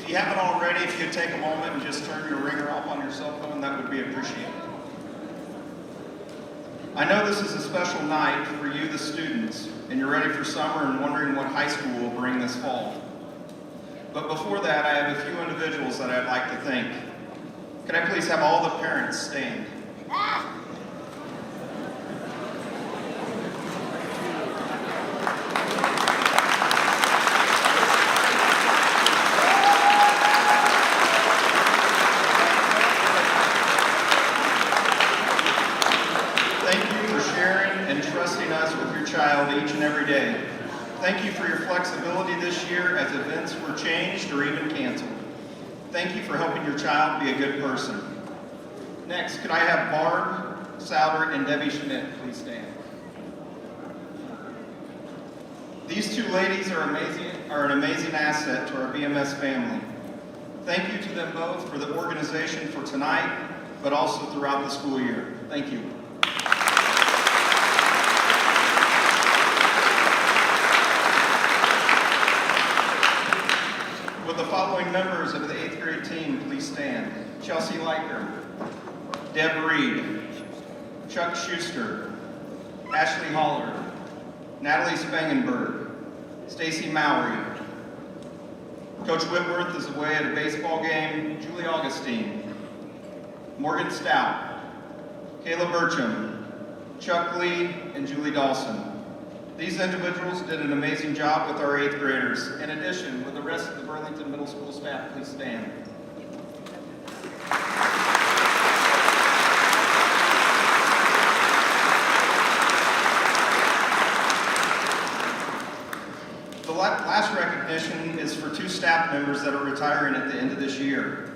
you haven't already, if you could take a moment and just turn your ringer off on your cell phone, that would be appreciated. I know this is a special night for you, the students, and you're ready for summer and wondering what high school will bring this fall. But before that, I have a few individuals that I'd like to thank. Can I please have all the parents stand? Each and every day. Thank you for your flexibility this year as events were changed or even canceled. Thank you for helping your child be a good person. Next, could I have Barb Sauber and Debbie Schmidt please stand? These two ladies are an amazing asset to our BMS family. Thank you to them both for the organization for tonight, but also throughout the school year. Thank you. Will the following members of the 8th grade team please stand? Chelsea Leiker, Deb Reed, Chuck Schuster, Ashley Holler, Natalie Spangenberg, Stacy Mowry. Coach Whitworth is away at a baseball game. Julie Augustine, Morgan Stout, Kayla Burcham, Chuck Lee, and Julie Dawson. These individuals did an amazing job with our 8th graders. In addition, with the rest of the Burlington Middle School staff, please stand. The last recognition is for two staff members that are retiring at the end of this year.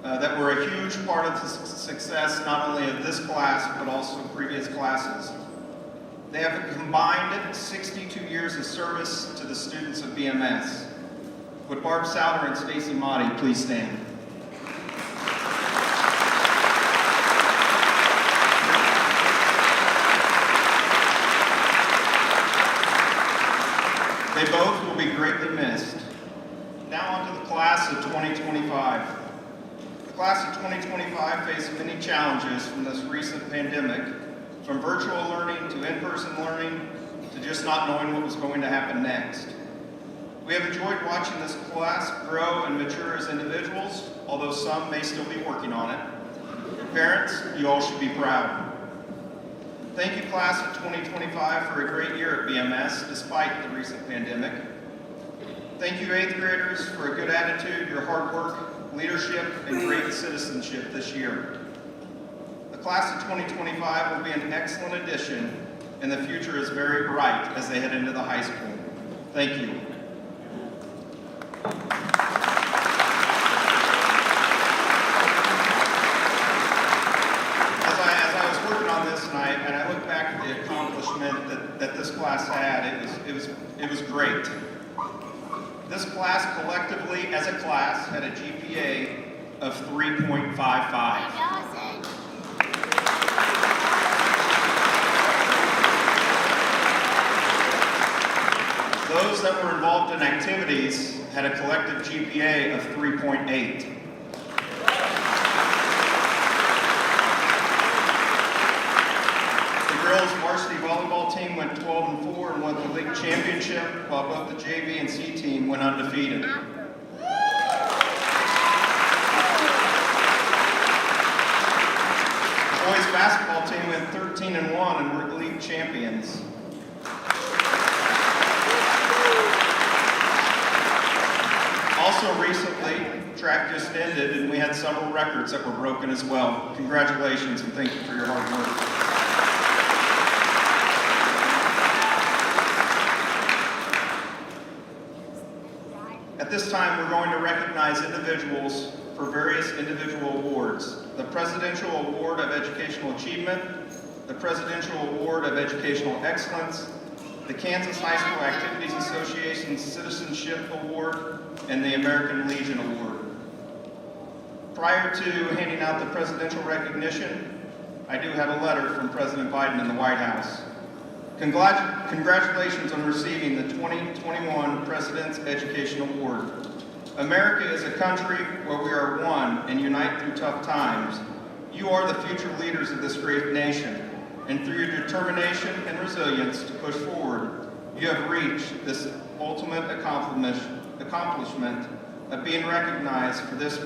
That were a huge part of the success not only of this class, but also previous classes. They have a combined 62 years of service to the students of BMS. Would Barb Sauter and Stacy Motti please stand? They both will be greatly missed. Now on to the class of 2025. The class of 2025 faced many challenges from this recent pandemic, from virtual learning to in-person learning to just not knowing what was going to happen next. We have enjoyed watching this class grow and mature as individuals, although some may still be working on it. Parents, you all should be proud. Thank you, class of 2025, for a great year at BMS despite the recent pandemic. Thank you, 8th graders, for a good attitude, your hard work, leadership, and great citizenship this year. The class of 2025 will be an excellent addition, and the future is very bright as they head into the high school. Thank you. As I was working on this tonight, and I look back at the accomplishment that this class had, it was great. This class collectively, as a class, had a GPA of 3.55. Those that were involved in activities had a collective GPA of 3.8. The girls' varsity volleyball team went 12-4 and won the league championship, while both the JV and C team went undefeated. The boys' basketball team went 13-1 and were league champions. Also recently, track just ended and we had several records that were broken as well. Congratulations and thank you for your hard work. At this time, we're going to recognize individuals for various individual awards. The Presidential Award of Educational Achievement, the Presidential Award of Educational Excellence, the Kansas High School Activities Association Citizenship Award, and the American Legion Award. Prior to handing out the presidential recognition, I do have a letter from President Biden in the White House. Congratulations on receiving the 2021 President's Education Award. America is a country where we are one and unite through tough times. You are the future leaders of this great nation, and through your determination and resilience to push forward, you have reached this ultimate accomplishment of being recognized for this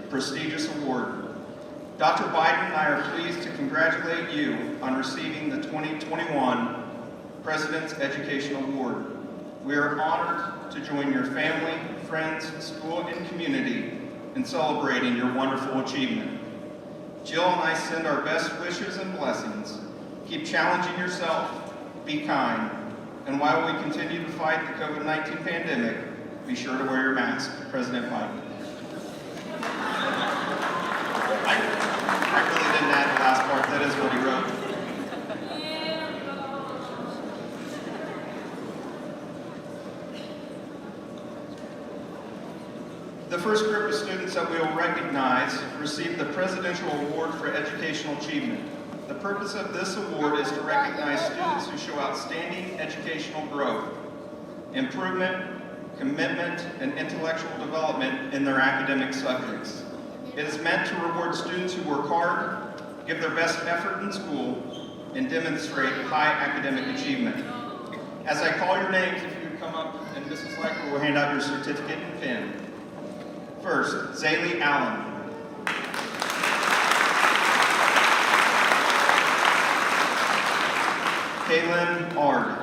prestigious award. Dr. Biden and I are pleased to congratulate you on receiving the 2021 President's Education Award. We are honored to join your family, friends, school, and community in celebrating your wonderful achievement. Jill and I send our best wishes and blessings. Keep challenging yourself, be kind, and while we continue to fight the COVID-19 pandemic, be sure to wear your mask. President Biden. I really didn't add the last part. That is what he wrote. The first group of students that we will recognize received the Presidential Award for Educational Achievement. The purpose of this award is to recognize students who show outstanding educational growth, improvement, commitment, and intellectual development in their academic subjects. It is meant to reward students who work hard, give their best effort in school, and demonstrate high academic achievement. As I call your names, if you would come up, and Mrs. Leiker will hand out your certificate and pin. First, Zaylee Allen. Kaylin Ard.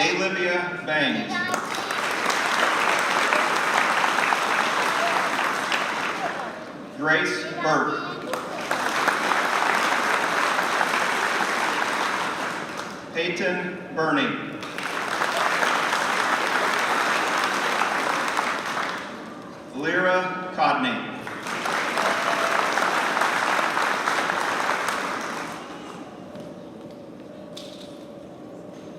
Olivia Bangs. Grace Burke. Peyton Burney. Lyra Codney.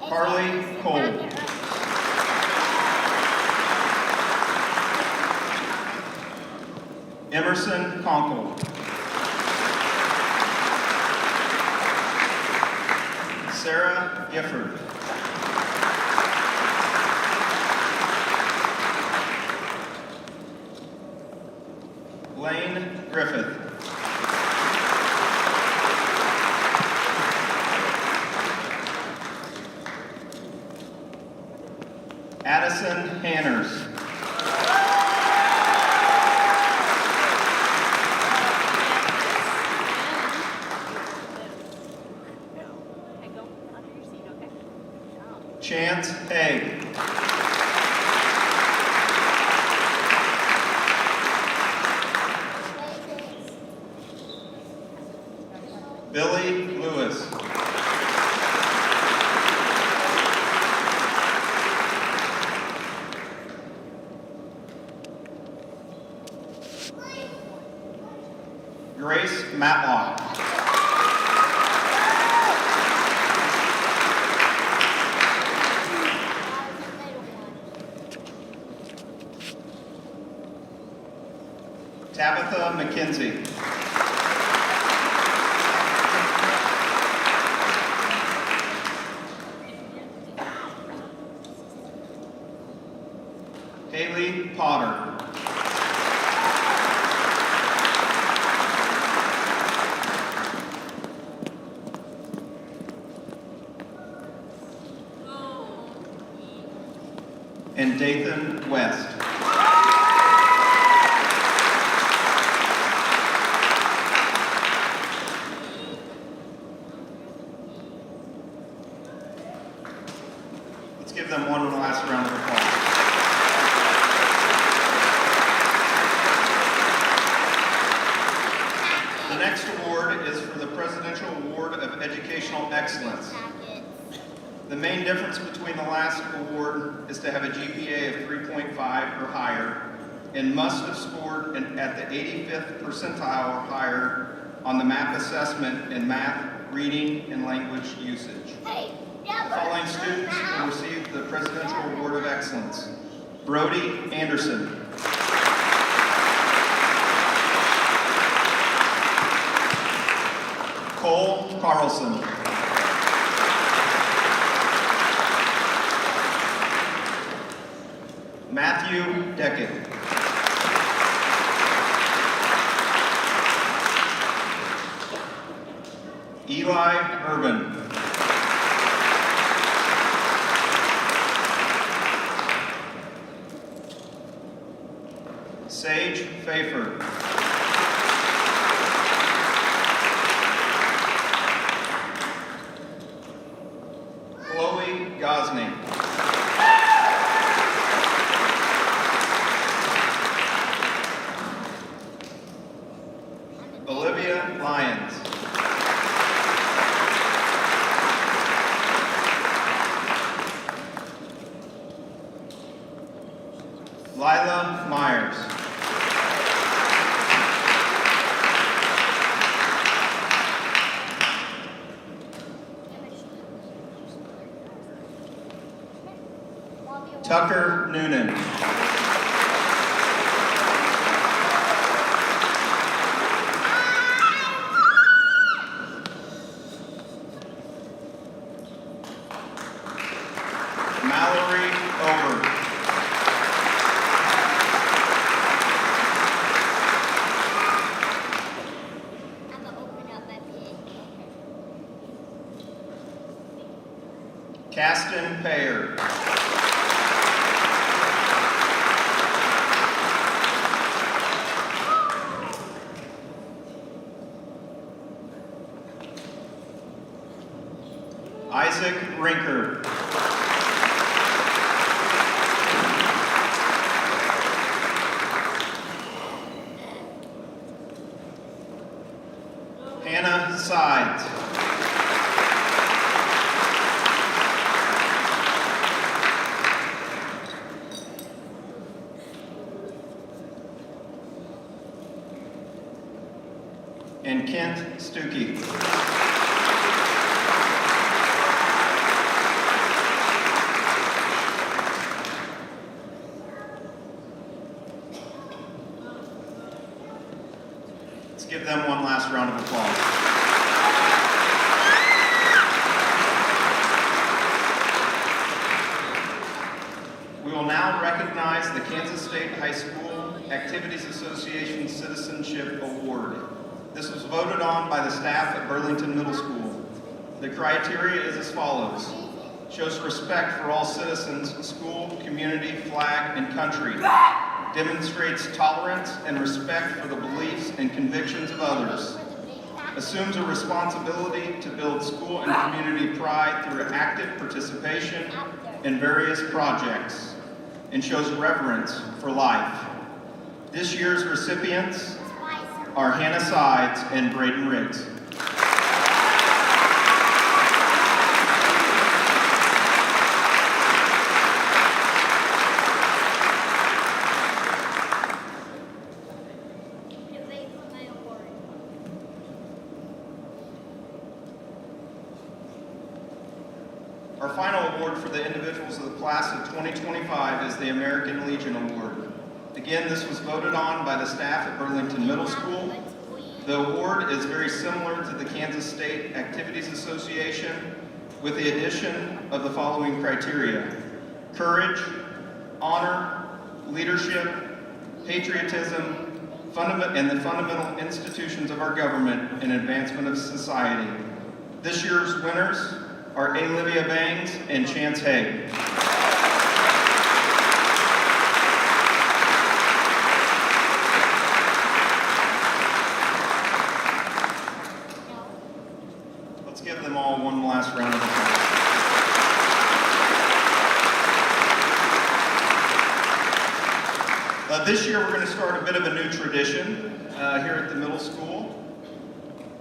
Carly Cole. Emerson Conkle. Sarah Gifford. Lane Griffith. Addison Hanners. Chance Haig. Billy Lewis. Grace Matlock. Tabitha Mckenzie. Haley Potter. And Dathan West. Let's give them one last round of applause. The next award is for the Presidential Award of Educational Excellence. The main difference between the last award is to have a GPA of 3.5 or higher and must have scored at the 85th percentile or higher on the MAP assessment in math, reading, and language usage. The following students will receive the Presidential Award of Excellence: Brody Anderson. Cole Carlson. Matthew Deckett. Eli Urban. Sage Pfeiffer. Chloe Gosney. Olivia Lyons. Lila Myers. Tucker Noonan. Mallory Over. Caston Payer. Isaac Rinker. Hannah Sides. And Kent Stuckey. Let's give them one last round of applause. We will now recognize the Kansas State High School Activities Association Citizenship Award. This was voted on by the staff at Burlington Middle School. The criteria is as follows. Shows respect for all citizens, school, community, flag, and country. Demonstrates tolerance and respect for the beliefs and convictions of others. Assumes a responsibility to build school and community pride through active participation in various projects. And shows reverence for life. This year's recipients are Hannah Sides and Braden Riggs. Our final award for the individuals of the class of 2025 is the American Legion Award. Again, this was voted on by the staff at Burlington Middle School. The award is very similar to the Kansas State Activities Association with the addition of the following criteria: courage, honor, leadership, patriotism, and the fundamental institutions of our government and advancement of society. This year's winners are Olivia Bangs and Chance Haig. Let's give them all one last round of applause. This year we're going to start a bit of a new tradition here at the middle school.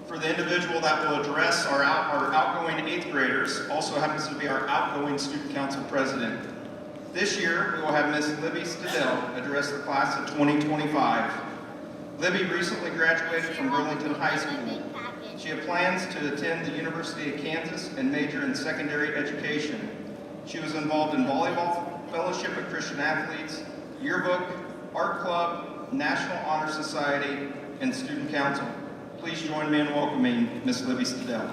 For the individual that will address our outgoing 8th graders, also happens to be our outgoing student council president. This year we will have Miss Libby Stedell address the class of 2025. Libby recently graduated from Burlington High School. She had plans to attend the University of Kansas and major in secondary education. She was involved in volleyball, Fellowship of Christian Athletes, yearbook, art club, National Honor Society, and student council. Please join me in welcoming Miss Libby Stedell.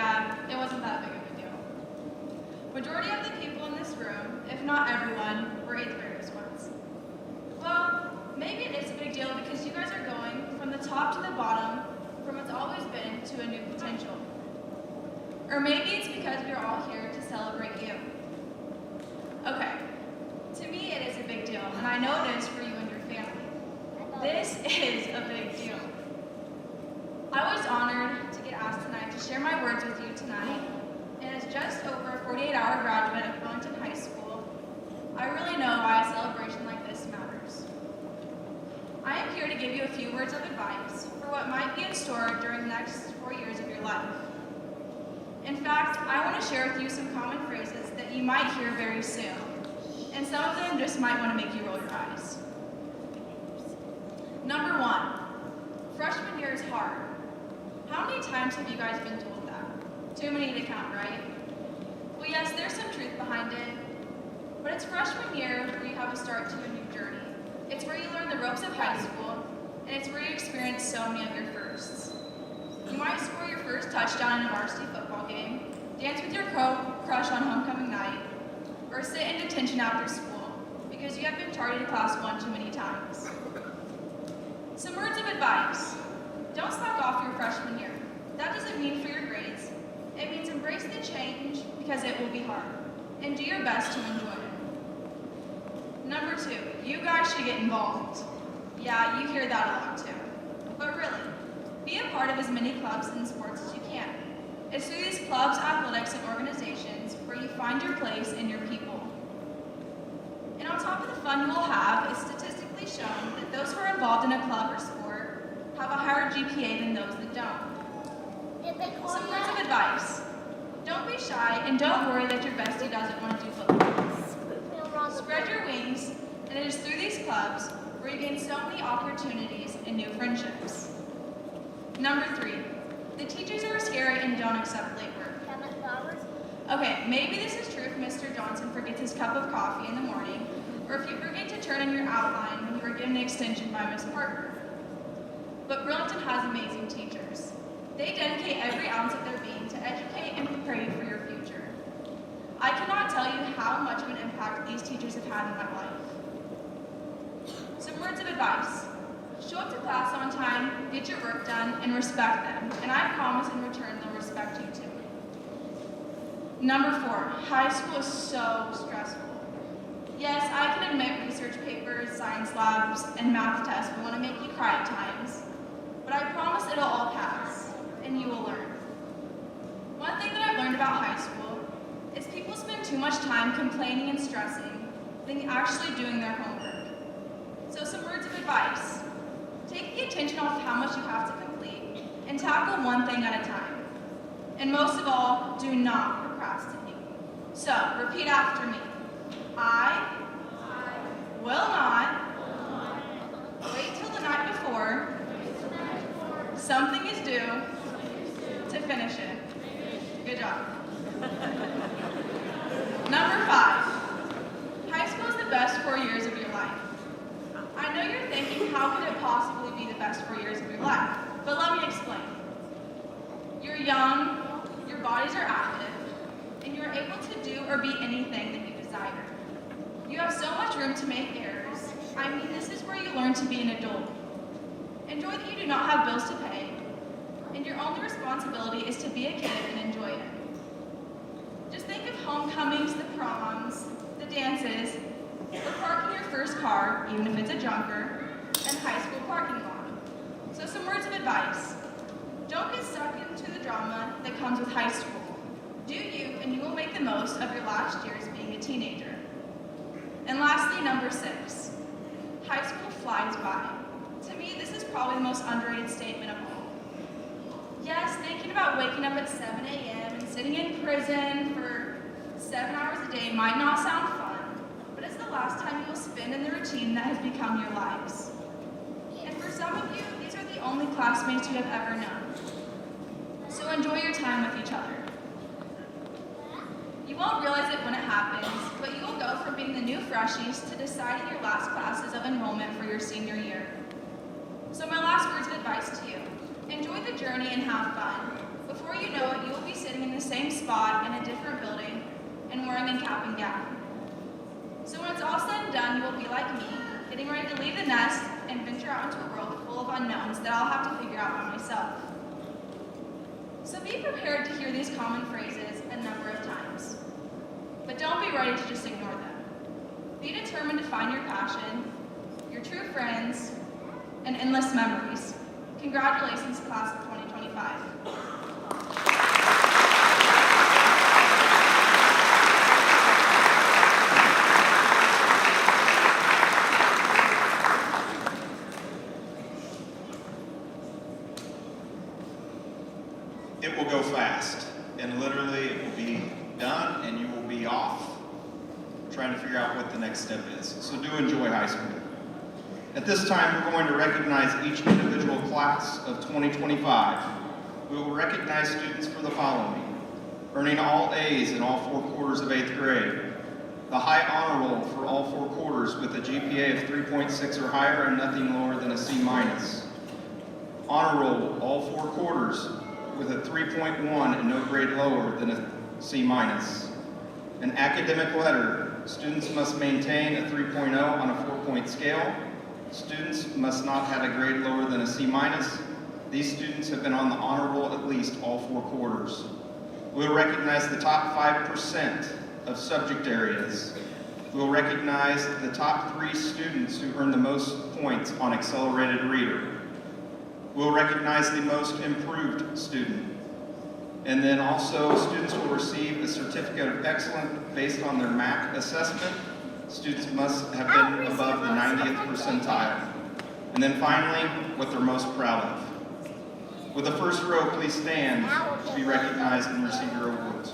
Yeah, it wasn't that big of a deal. Majority of the people in this room, if not everyone, were 8th graders once. Well, maybe it is a big deal because you guys are going from the top to the bottom, from what's always been to a new potential. Or maybe it's because we are all here to celebrate you. Okay, to me it is a big deal, and I know it is for you and your family. This is a big deal. I was honored to get asked tonight to share my words with you tonight, and as just over a 48-hour graduate of Burlington High School, I really know why a celebration like this matters. I am here to give you a few words of advice for what might be in store during the next 4 years of your life. In fact, I want to share with you some common phrases that you might hear very soon, and some of them just might want to make you roll your eyes. Number 1, freshman year is hard. How many times have you guys been told that? Too many to count, right? Well, yes, there's some truth behind it, but it's freshman year where you have a start to a new journey. It's where you learn the ropes of high school, and it's where you experience so many of your firsts. You might score your first touchdown in a varsity football game, dance with your crush on homecoming night, or sit in detention after school because you have been tardy to class 1 too many times. Some words of advice. Don't slack off your freshman year. That doesn't mean for your grades. It means embrace the change because it will be hard, and do your best to enjoy it. Number 2, you guys should get involved. Yeah, you hear that a lot too. But really, be a part of as many clubs and sports as you can. It's through these clubs, athletics, and organizations where you find your place and your people. And on top of the fun you will have, it's statistically shown that those who are involved in a club or sport have a higher GPA than those that don't. Some words of advice. Don't be shy and don't worry that your bestie doesn't want to do football. Spread your wings, and it is through these clubs where you gain so many opportunities and new friendships. Number 3, the teachers are scary and don't accept late work. Okay, maybe this is true if Mr. Johnson forgets his cup of coffee in the morning, or if you forget to turn in your outline when you were given an extension by Miss Parker. But Burlington has amazing teachers. They dedicate every ounce of their being to educate and prepare you for your future. I cannot tell you how much of an impact these teachers have had in my life. Some words of advice. Show up to class on time, get your work done, and respect them, and I promise in return they'll respect you too. Number 4, high school is so stressful. Yes, I can admit research papers, science labs, and math tests will want to make you cry at times, but I promise it'll all pass, and you will learn. One thing that I've learned about high school is people spend too much time complaining and stressing than actually doing their homework. So some words of advice. Take the attention off how much you have to complete and tackle one thing at a time. And most of all, do not procrastinate. So, repeat after me. I will not wait till the night before something is due to finish it. Good job. Number 5, high school is the best 4 years of your life. I know you're thinking, how could it possibly be the best 4 years of your life? But let me explain. You're young, your bodies are active, and you're able to do or be anything that you desire. You have so much room to make errors. I mean, this is where you learn to be an adult. Enjoy that you do not have bills to pay, and your only responsibility is to be a kid and enjoy it. Just think of homecomings, the proms, the dances, or parking your first car, even if it's a junker, and high school parking lot. So some words of advice. Don't get stuck into the drama that comes with high school. Do you, and you will make the most of your last years being a teenager. And lastly, number 6. High school flies by. To me, this is probably the most underrated statement of all. Yes, thinking about waking up at 7 a.m. and sitting in prison for 7 hours a day might not sound fun, but it's the last time you will spend in the routine that has become your lives. And for some of you, these are the only classmates you have ever known. So enjoy your time with each other. You won't realize it when it happens, but you will go from being the new freshies to deciding your last classes of enrollment for your senior year. So my last words of advice to you. Enjoy the journey and have fun. Before you know it, you will be sitting spot in a different building and wearing a cap and gown. So when it's all said and done, you will be like me, getting ready to leave the nest and venture out into a world full of unknowns that I'll have to figure out by myself. So be prepared to hear these common phrases a number of times. But don't be ready to just ignore them. Be determined to find your passion, your true friends, and endless memories. Congratulations, class of 2025. It will go fast, and literally it will be done, and you will be off trying to figure out what the next step is. So do enjoy high school. At this time, we're going to recognize each individual class of 2025. We will recognize students for the following: earning all A's in all 4 quarters of 8th grade, the high honor roll for all 4 quarters with a GPA of 3.6 or higher and nothing lower than a C-, honor roll all 4 quarters with a 3.1 and no grade lower than a C-, an academic letter. Students must maintain a 3.0 on a 4-point scale. Students must not have a grade lower than a C-. These students have been on the honor roll at least all 4 quarters. We'll recognize the top 5% of subject areas. We'll recognize the top 3 students who earn the most points on accelerated reader. We'll recognize the most improved student. And then also, students will receive a certificate of excellence based on their MAC assessment. Students must have been above the 90th percentile. And then finally, what they're most proud of. With the first row, please stand to be recognized and receive your awards.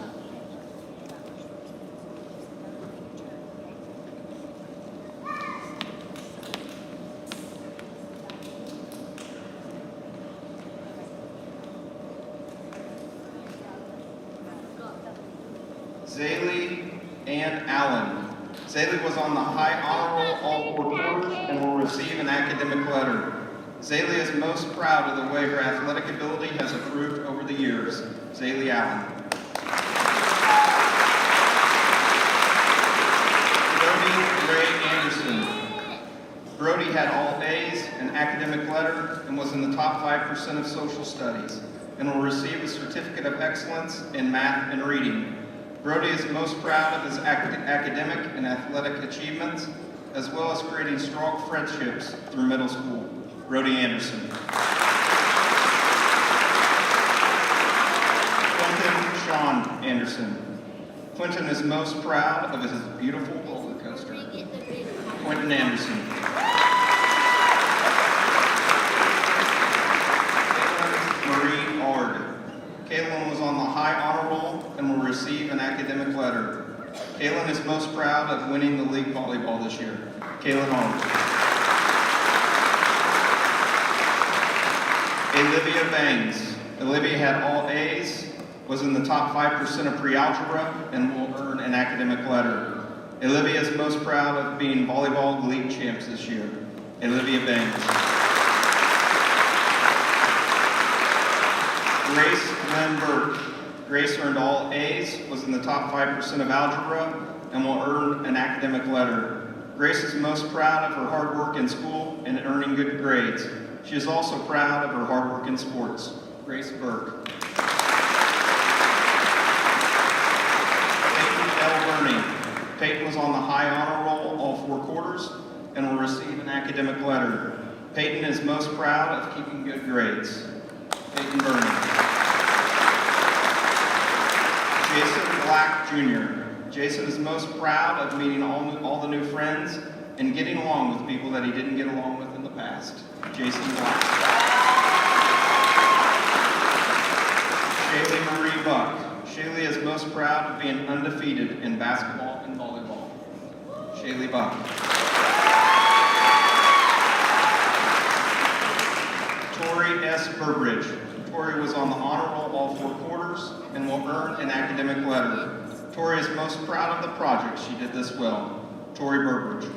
Zaylee Ann Allen. Zaylee was on the high honor roll all 4 quarters and will receive an academic letter. Zaylee is most proud of the way her athletic ability has improved over the years. Zaylee Allen. Brody Ray Anderson. Brody had all A's, an academic letter, and was in the top 5% of social studies, and will receive a certificate of excellence in math and reading. Brody is most proud of his academic and athletic achievements, as well as creating strong friendships through middle school. Brody Anderson. Quentin Sean Anderson. Quentin is most proud of his beautiful roller coaster. Quentin Anderson. Caitlin Marie Ard. Caitlin was on the high honor roll and will receive an academic letter. Caitlin is most proud of winning the league volleyball this year. Caitlin Ard. Olivia Bangs. Olivia had all A's, was in the top 5% of pre-algebra, and will earn an academic letter. Olivia is most proud of being volleyball league champs this year. Olivia Bangs. Grace Lynn Burke. Grace earned all A's, was in the top 5% of algebra, and will earn an academic letter. Grace is most proud of her hard work in school and earning good grades. She is also proud of her hard work in sports. Grace Burke. Peyton L. Burney. Peyton was on the high honor roll all 4 quarters and will receive an academic letter. Peyton is most proud of keeping good grades. Peyton Burney. Jason Black Jr. Jason is most proud of meeting all the new friends and getting along with people that he didn't get along with in the past. Jason Black. Shaylee Marie Buck. Shaylee is most proud of being undefeated in basketball and volleyball. Shaylee Buck. Tori S. Burbridge. Tori was on the honor roll all 4 quarters and will earn an academic letter. Tori is most proud of the project she did this well. Tori Burbridge.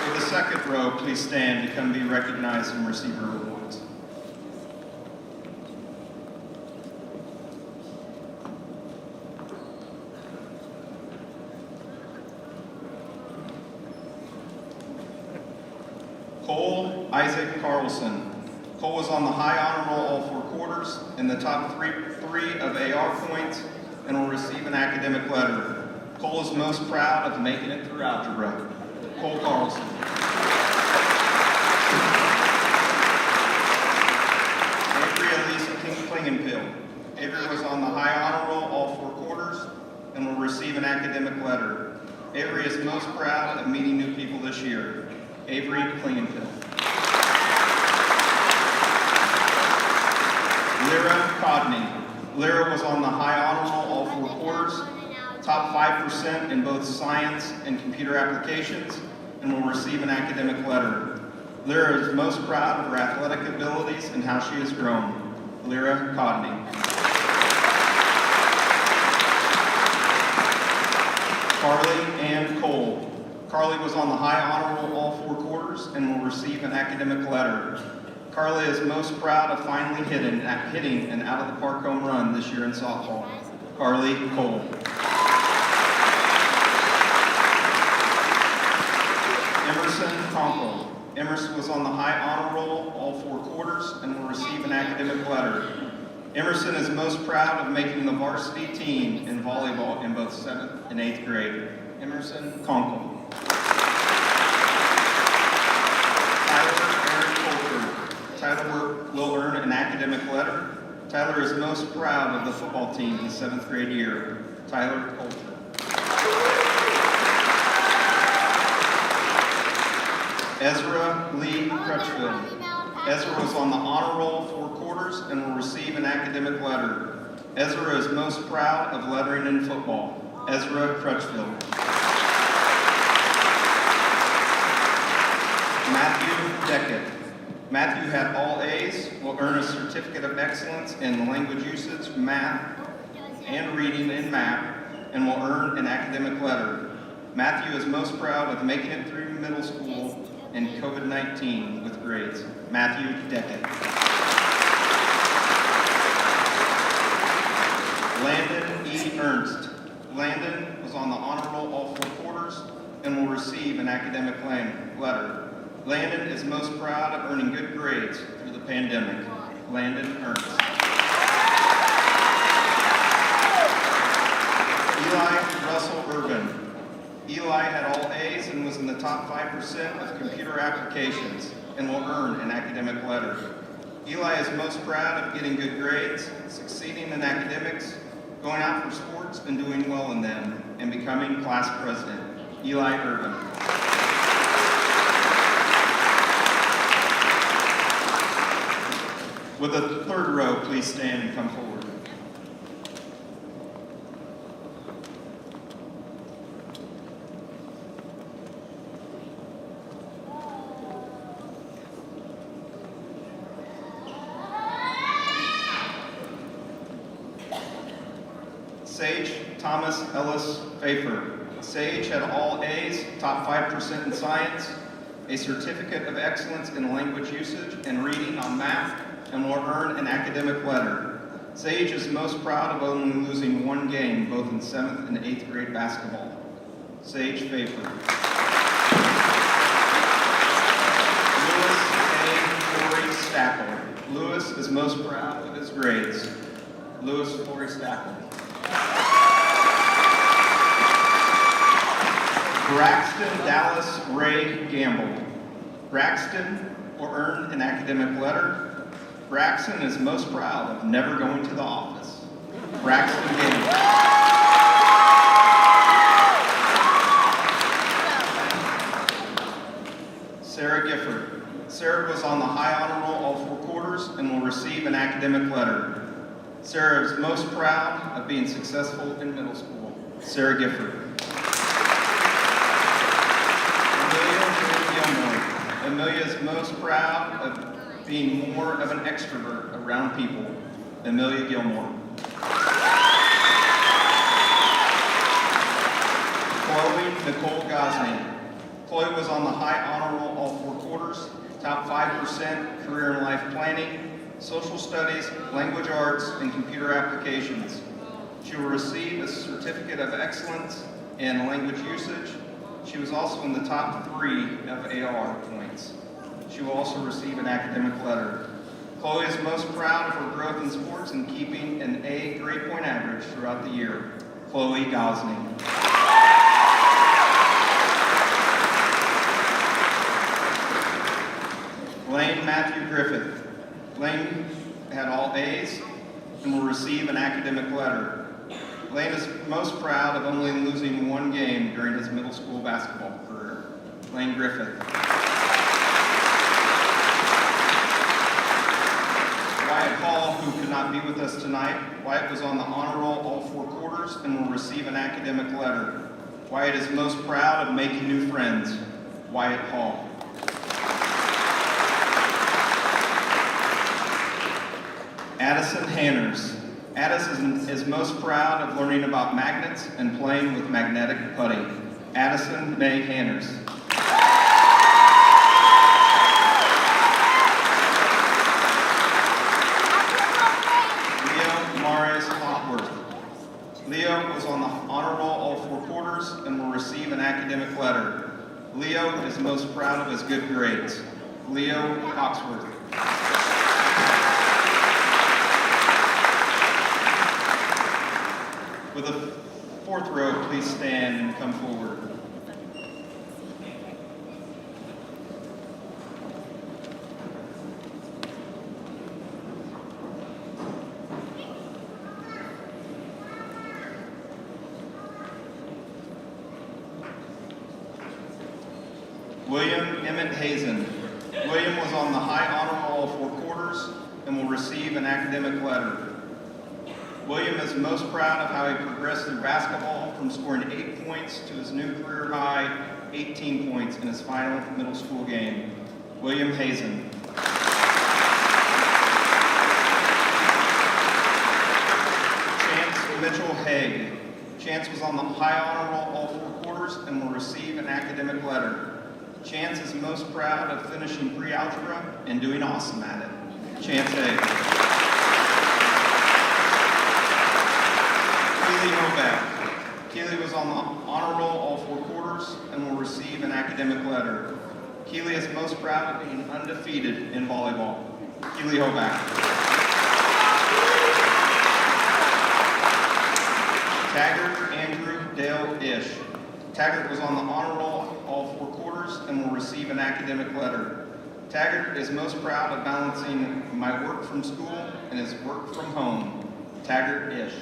For the second row, please stand to come be recognized and receive your awards. Isaac Carlson. Cole was on the high honor roll all 4 quarters, in the top three of AR points, and will receive an academic letter. Cole is most proud of making it through algebra. Cole Carlson. Avery Elise Klingenpil. Avery was on the high honor roll all 4 quarters and will receive an academic letter. Avery is most proud of meeting new people this year. Avery Klingenpil. Lyra Codney. Lyra was on the high honor roll all 4 quarters, top 5% in both science and computer applications, and will receive an academic letter. Lyra is most proud of her athletic abilities and how she has grown. Lyra Codney. Carly Ann Cole. Carly was on the high honor roll all 4 quarters and will receive an academic letter. Carly is most proud of finally hitting an out-of-the-park home run this year in softball. Carly Cole. Emerson Conkle. Emerson was on the high honor roll all 4 quarters and will receive an academic letter. Emerson is most proud of making the varsity team in volleyball in both 7th and 8th grade. Emerson Conkle. Tyler will earn an academic letter. Tyler is most proud of the football team his 7th grade year. Tyler Coulter. Ezra Lee Crutchfield. Ezra was on the honor roll 4 quarters and will receive an academic letter. Ezra is most proud of lettering in football. Ezra Crutchfield. Matthew Deckett. Matthew had all A's, will earn a certificate of excellence in language usage, math, and reading in math, and will earn an academic letter. Matthew is most proud of making it through middle school and COVID-19 with grades. Matthew Deckett. Landon E. Ernst. Landon was on the honor roll all 4 quarters and will receive an academic letter. Landon is most proud of earning good grades through the pandemic. Landon Ernst. Eli Russell Urban. Eli had all A's and was in the top 5% of computer applications and will earn an academic letter. Eli is most proud of getting good grades, succeeding in academics, going out for sports and doing well in them, and becoming class president. Eli Urban. With the 3rd row, please stand and come forward. Sage Thomas Ellis Pfeiffer. Sage had all A's, top 5% in science, a certificate of excellence in language usage and reading on math, and will earn an academic letter. Sage is most proud of only losing 1 game, both in 7th and 8th grade basketball. Sage Pfeiffer. Lewis A. Corey Stackle. Lewis is most proud of his grades. Lewis Corey Stackle. Braxton Dallas Ray Gamble. Braxton will earn an academic letter. Braxton is most proud of never going to the office. Braxton Gamble. Sarah Gifford. Sarah was on the high honor roll all 4 quarters and will receive an academic letter. Sarah is most proud of being successful in middle school. Sarah Gifford. Amelia Gilmore. Amelia is most proud of being more of an extrovert around people. Amelia Gilmore. Chloe Nicole Gosney. Chloe was on the high honor roll all 4 quarters, top 5% career and life planning, social studies, language arts, and computer applications. She will receive a certificate of excellence in language usage. She was also in the top 3 of AR points. She will also receive an academic letter. Chloe is most proud of her growth in sports and keeping an A grade point average throughout the year. Chloe Gosney. Lane Matthew Griffith. Lane had all A's and will receive an academic letter. Lane is most proud of only losing one game during his middle school basketball career. Lane Griffith. Wyatt Hall, who could not be with us tonight. Wyatt was on the honor roll all 4 quarters and will receive an academic letter. Wyatt is most proud of making new friends. Wyatt Hall. Addison Hanners. Addison is most proud of learning about magnets and playing with magnetic putting. Addison May Hanners. Leo Mares Hopworth. Leo was on the honor roll all 4 quarters and will receive an academic letter. Leo is most proud of his good grades. Leo Coxworth. With the 4th row, please stand and come forward. William Emmett Hazen. William was on the high honor roll all 4 quarters and will receive an academic letter. William is most proud of how he progressed through basketball from scoring 8 points to his new career high 18 points in his final middle school game. William Hazen. Chance Mitchell Haig. Chance was on the high honor roll all 4 quarters and will receive an academic letter. Chance is most proud of finishing pre-algebra and doing awesome at it. Chance Haig. Keely Novak. Keely was on the honor roll all 4 quarters and will receive an academic letter. Keely is most proud of being undefeated in volleyball. Keely Hoback. Taggart Andrew Dale Ish. Taggart was on the honor roll all 4 quarters and will receive an academic letter. Taggart is most proud of balancing my work from school and his work from home. Taggart Ish.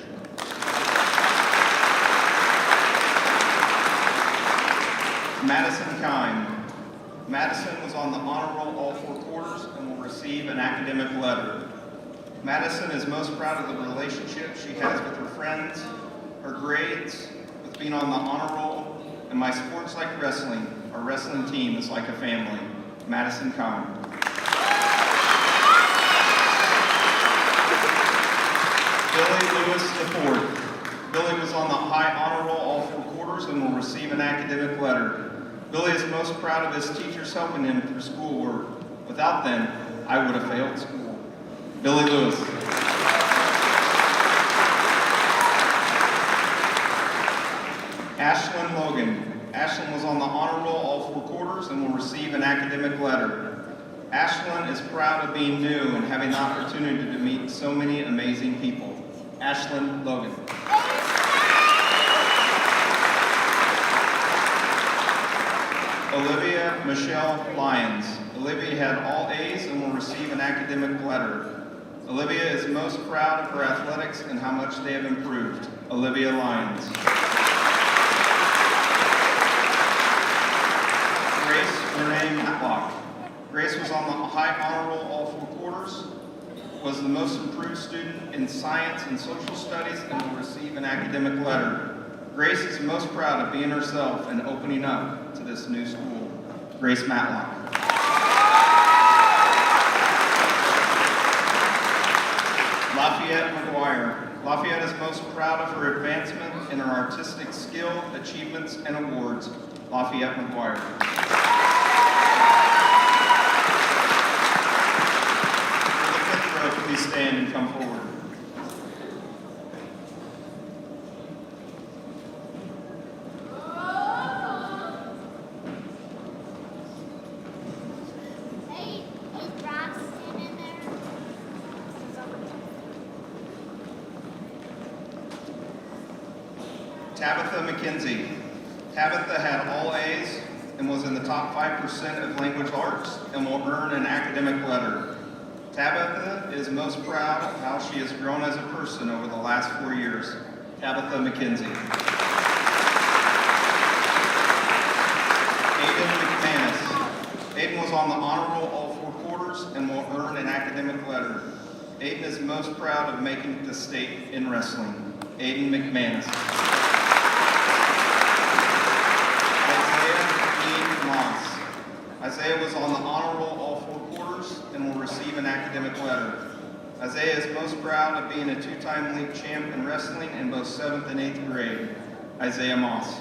Madison Kime. Madison was on the honor roll all 4 quarters and will receive an academic letter. Madison is most proud of the relationship she has with her friends, her grades, with being on the honor roll, and my sports like wrestling. Our wrestling team is like a family. Madison Kime. Billy Lewis IV. Billy was on the high honor roll all 4 quarters and will receive an academic letter. Billy is most proud of his teachers helping him through schoolwork. Without them, I would have failed school. Billy Lewis. Ashlyn Logan. Ashlyn was on the honor roll all 4 quarters and will receive an academic letter. Ashlyn is proud of being new and having the opportunity to meet so many amazing people. Ashlyn Logan. Olivia Michelle Lyons. Olivia had all A's and will receive an academic letter. Olivia is most proud of her athletics and how much they have improved. Olivia Lyons. Grace Renee Matlock. Grace was on the high honor roll all 4 quarters, was the most improved student in science and social studies, and will receive an academic letter. Grace is most proud of being herself and opening up to this new school. Grace Matlock. Lafayette McGuire. Lafayette is most proud of her advancement in her artistic skill, achievements, and awards. Lafayette McGuire. For the 5th row, please stand and come forward. Tabitha Mckenzie. Tabitha had all A's and was in the top 5% of language arts and will earn an academic letter. Tabitha is most proud of how she has grown as a person over the last 4 years. Tabitha Mckenzie. Aiden McManus. Aiden was on the honor roll all 4 quarters and will earn an academic letter. Aiden is most proud of making the state in wrestling. Aiden McManus. Isaiah was on the honor roll all 4 quarters and will receive an academic letter. Isaiah is most proud of being a 2-time league champ in wrestling in both 7th and 8th grade. Isaiah Moss.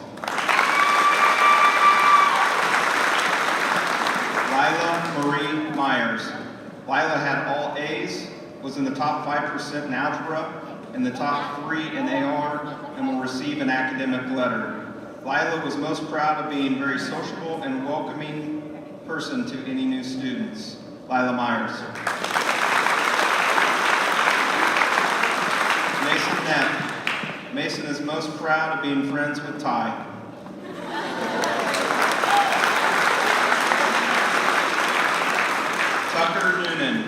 Lila Marie Myers. Lila had all A's, was in the top 5% in algebra, in the top 3 in AR, and will receive an academic letter. Lila was most proud of being very sociable and welcoming person to any new students. Lila Myers. Mason Knapp. Mason is most proud of being friends with Ty. Tucker Noonan.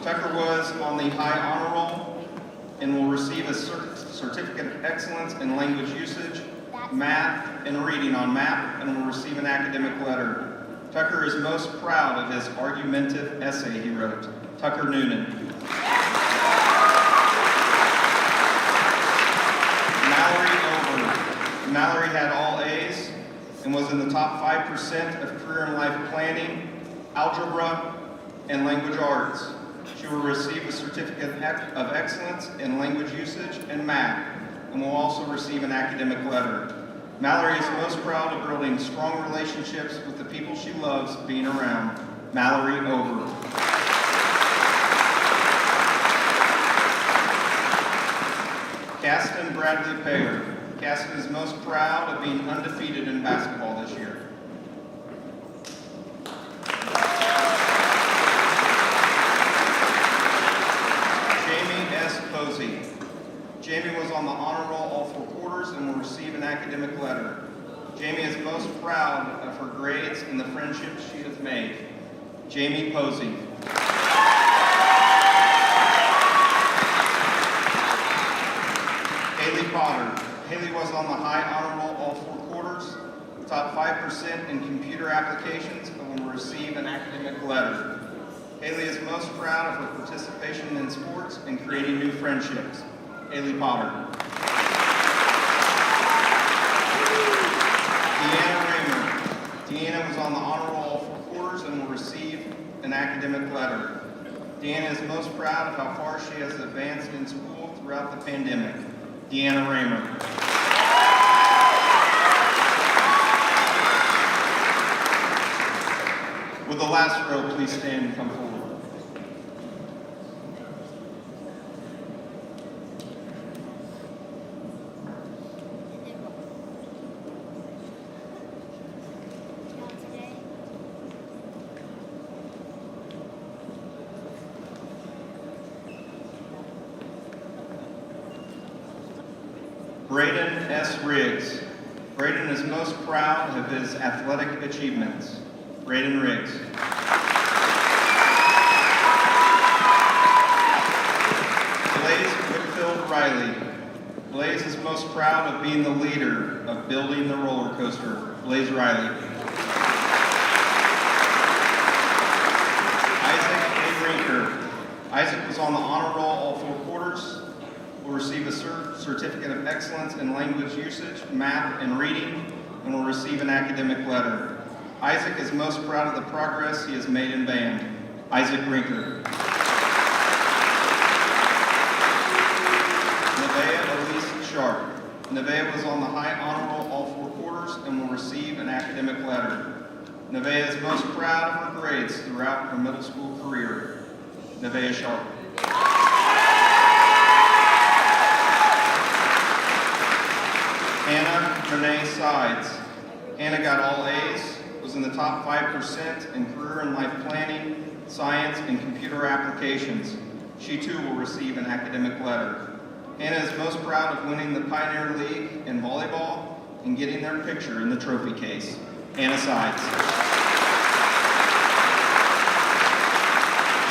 Tucker was on the high honor roll and will receive a certificate of excellence in language usage, math, and reading on MAP, and will receive an academic letter. Tucker is most proud of his argumentative essay he wrote. Tucker Noonan. Mallory Over. Mallory had all A's and was in the top 5% of career and life planning, algebra, and language arts. She will receive a certificate of excellence in language usage and math, and will also receive an academic letter. Mallory is most proud of building strong relationships with the people she loves being around. Mallory Over. Caston Bradley Payer. Caston is most proud of being undefeated in basketball this year. Jamie S. Posey. Jamie was on the honor roll all 4 quarters and will receive an academic letter. Jamie is most proud of her grades and the friendships she has made. Jamie Posey. Haley Potter. Haley was on the high honor roll all 4 quarters, top 5% in computer applications, and will receive an academic letter. Haley is most proud of her participation in sports and creating new friendships. Haley Potter. Deanna Raymer. Deanna was on the honor roll all 4 quarters and will receive an academic letter. Deanna is most proud of how far she has advanced in school throughout the pandemic. Deanna Raymer. Will the last row please stand and come forward? Braden S. Riggs. Braden is most proud of his athletic achievements. Braden Riggs. Blaze Whitfield Riley. Blaze is most proud of being the leader of building the roller coaster. Blaze Riley. Isaac A. Rinker. Isaac was on the honor roll all 4 quarters. Will receive a certificate of excellence in language usage, math, and reading, and will receive an academic letter. Isaac is most proud of the progress he has made in band. Isaac Rinker. Nevaeh Elise Sharp. Nevaeh was on the high honor roll all 4 quarters and will receive an academic letter. Nevaeh is most proud of her grades throughout her middle school career. Nevaeh Sharp. Hannah Renee Sides. Hannah got all A's, was in the top 5% in career and life planning, science, and computer applications. She too will receive an academic letter. Hannah is most proud of winning the Pioneer League in volleyball and getting their picture in the trophy case. Hannah Sides.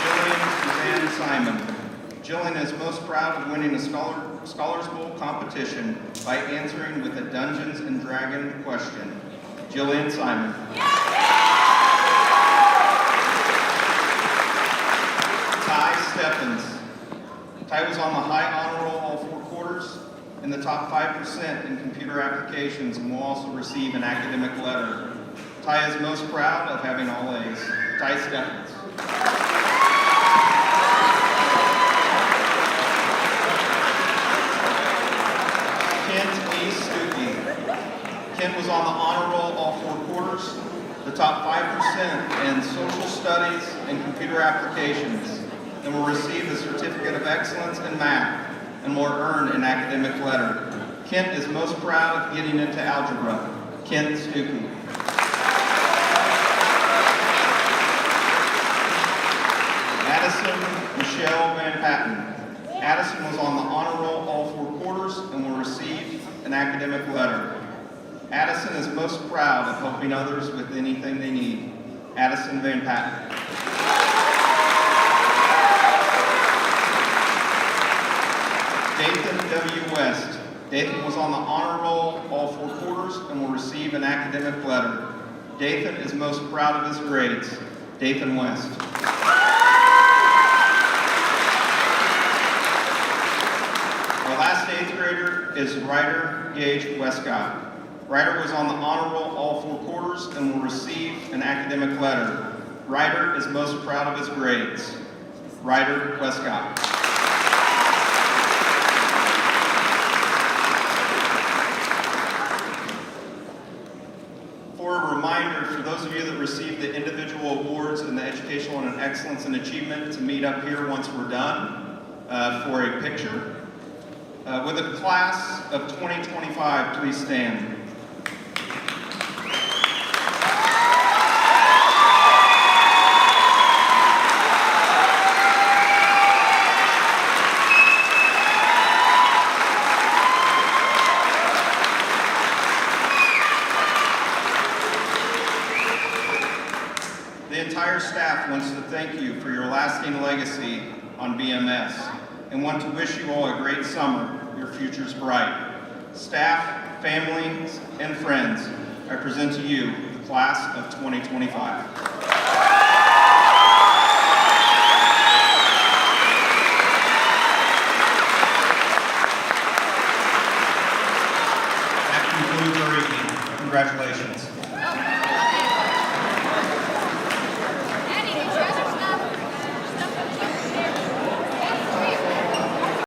Jillian Suzanne Simon. Jillian is most proud of winning a Scholars Bowl competition by answering with a Dungeons and Dragons question. Jillian Simon. Ty Stephens. Ty was on the high honor roll all 4 quarters, in the top 5% in computer applications, and will also receive an academic letter. Ty is most proud of having all A's. Ty Stephens. Kent E. Stuckey. Kent was on the honor roll all 4 quarters, the top 5% in social studies and computer applications, and will receive a certificate of excellence in math and will earn an academic letter. Kent is most proud of getting into algebra. Kent Stuckey. Addison Michelle Van Patten. Addison was on the honor roll all 4 quarters and will receive an academic letter. Addison is most proud of helping others with anything they need. Addison Van Patten. Dathan W. West. Dathan was on the honor roll all 4 quarters and will receive an academic letter. Dathan is most proud of his grades. Dathan West. Our last 8th grader is Ryder Gage Westcott. Ryder was on the honor roll all 4 quarters and will receive an academic letter. Ryder is most proud of his grades. Ryder Westcott. For a reminder, for those of you that received the individual awards in the Educational and Excellence and Achievement, to meet up here once we're done for a picture. With the class of 2025, please stand. The entire staff wants to thank you for your lasting legacy on BMS and want to wish you all a great summer. Your future's bright. Staff, families, and friends, I present to you the class of 2025. That concludes our evening. Congratulations.